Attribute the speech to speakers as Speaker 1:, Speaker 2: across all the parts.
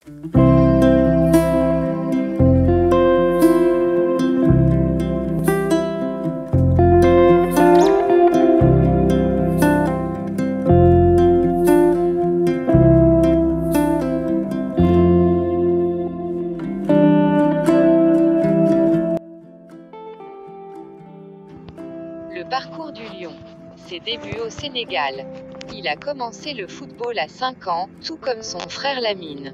Speaker 1: Le parcours du lion. Ses débuts au Sénégal. Il a commencé le football à 5 ans, tout comme son frère Lamine.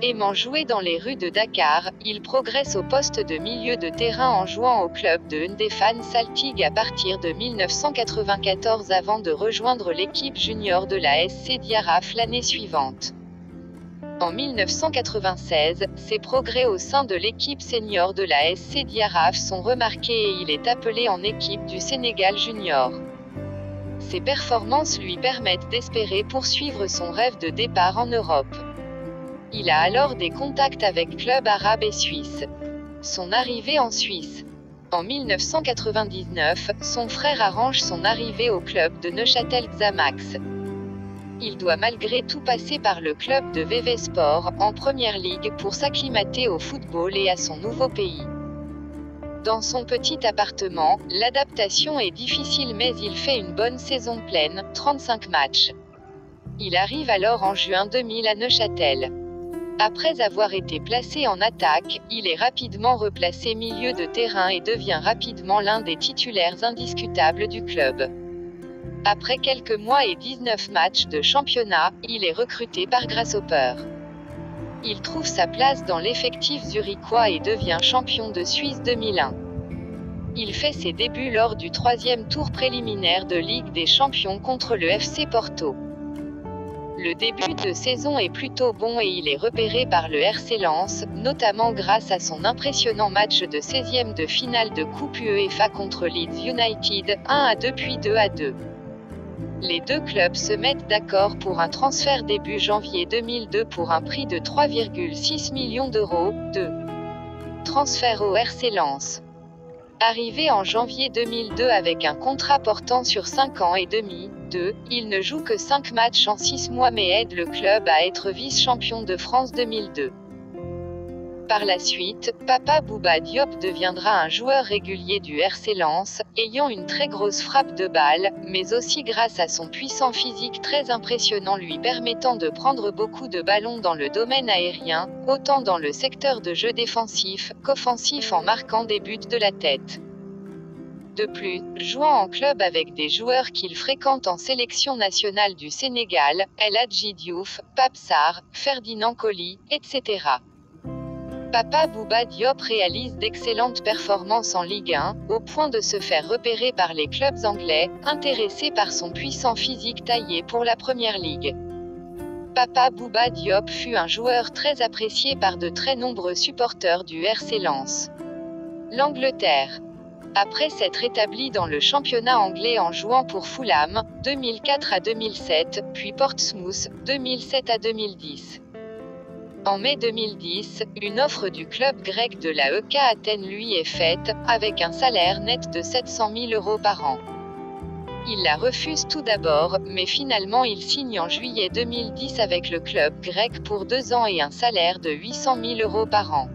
Speaker 1: Aimant jouer dans les rues de Dakar, il progresse au poste de milieu de terrain en jouant au club de Ndefane Saltigues à partir de 1994 avant de rejoindre l'équipe junior de la SC Diaraf l'année suivante. En 1996, ses progrès au sein de l'équipe senior de la SC Diaraf sont remarqués et il est appelé en équipe du Sénégal junior. Ses performances lui permettent d'espérer poursuivre son rêve de départ en Europe. Il a alors des contacts avec clubs arabes et suisses. Son arrivée en Suisse. En 1999, son frère arrange son arrivée au club de Neuchâtel Xamax. Il doit malgré tout passer par le club de VV Sport, en première ligue, pour s'acclimater au football et à son nouveau pays. Dans son petit appartement, l'adaptation est difficile mais il fait une bonne saison pleine, 35 matchs. Il arrive alors en juin 2000 à Neuchâtel. Après avoir été placé en attaque, il est rapidement replacé milieu de terrain et devient rapidement l'un des titulaires indiscutables du club. Après quelques mois et 19 matchs de championnat, il est recruté par Grasshopper. Il trouve sa place dans l'effectif zurichois et devient champion de Suisse 2001. Il fait ses débuts lors du 3e tour préliminaire de Ligue des Champions contre le FC Porto. Le début de saison est plutôt bon et il est repéré par le RC Lens, notamment grâce à son impressionnant match de 16e de finale de Coupe UEFA contre Leeds United, 1-2 puis 2-2. Les deux clubs se mettent d'accord pour un transfert début janvier 2002 pour un prix de 3,6 millions d'euros, de transfert au RC Lens. Arrivé en janvier 2002 avec un contrat portant sur 5 ans et demi, il ne joue que 5 matchs en 6 mois mais aide le club à être vice-champion de France 2002. Par la suite, Papa Bouba Diop deviendra un joueur régulier du RC Lens, ayant une très grosse frappe de balle, mais aussi grâce à son puissant physique très impressionnant lui permettant de prendre beaucoup de ballons dans le domaine aérien, autant dans le secteur de jeu défensif, qu'offensif en marquant des buts de la tête. De plus, jouant en club avec des joueurs qu'il fréquente en sélection nationale du Sénégal, El Hadji Diouf, Pape Sarr, Ferdinand Coly, etc. Papa Bouba Diop réalise d'excellentes performances en Ligue 1, au point de se faire repérer par les clubs anglais, intéressés par son puissant physique taillé pour la Première Ligue. Papa Bouba Diop fut un joueur très apprécié par de très nombreux supporters du RC Lens. L'Angleterre. Après s'être établi dans le championnat anglais en jouant pour Fulham, 2004 à 2007, puis Portsmouth, 2007 à 2010. En mai 2010, une offre du club grec de la EK Athènes lui est faite, avec un salaire net de 700 000 € par an. Il la refuse tout d'abord, mais finalement il signe en juillet 2010 avec le club grec pour 2 ans et un salaire de 800 000 € par an.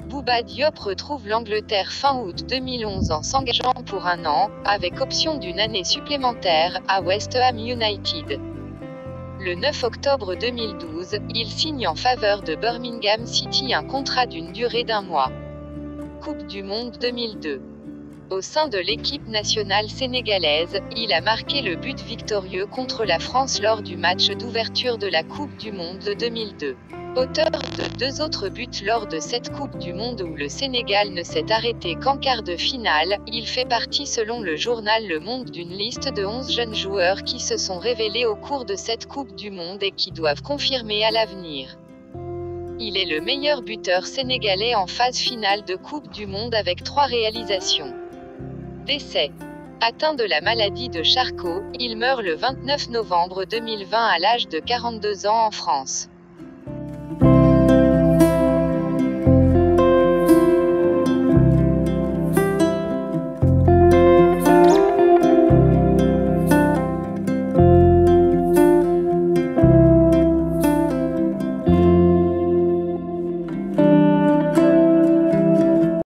Speaker 1: Bouba Diop retrouve l'Angleterre fin août 2011 en s'engageant pour 1 an, avec option d'une année supplémentaire, à West Ham United. Le 9 octobre 2012, il signe en faveur de Birmingham City un contrat d'une durée d'1 mois. Coupe du Monde 2002. Au sein de l'équipe nationale sénégalaise, il a marqué le but victorieux contre la France lors du match d'ouverture de la Coupe du Monde de 2002. Auteur de 2 autres buts lors de cette Coupe du Monde où le Sénégal ne s'est arrêté qu'en quart de finale, il fait partie selon le journal Le Monde d'une liste de 11 jeunes joueurs qui se sont révélés au cours de cette Coupe du Monde et qui doivent confirmer à l'avenir. Il est le meilleur buteur sénégalais en phase finale de Coupe du Monde avec 3 réalisations. Décès. Atteint de la maladie de Charcot, il meurt le 29 novembre 2020 à l'âge de 42 ans en France.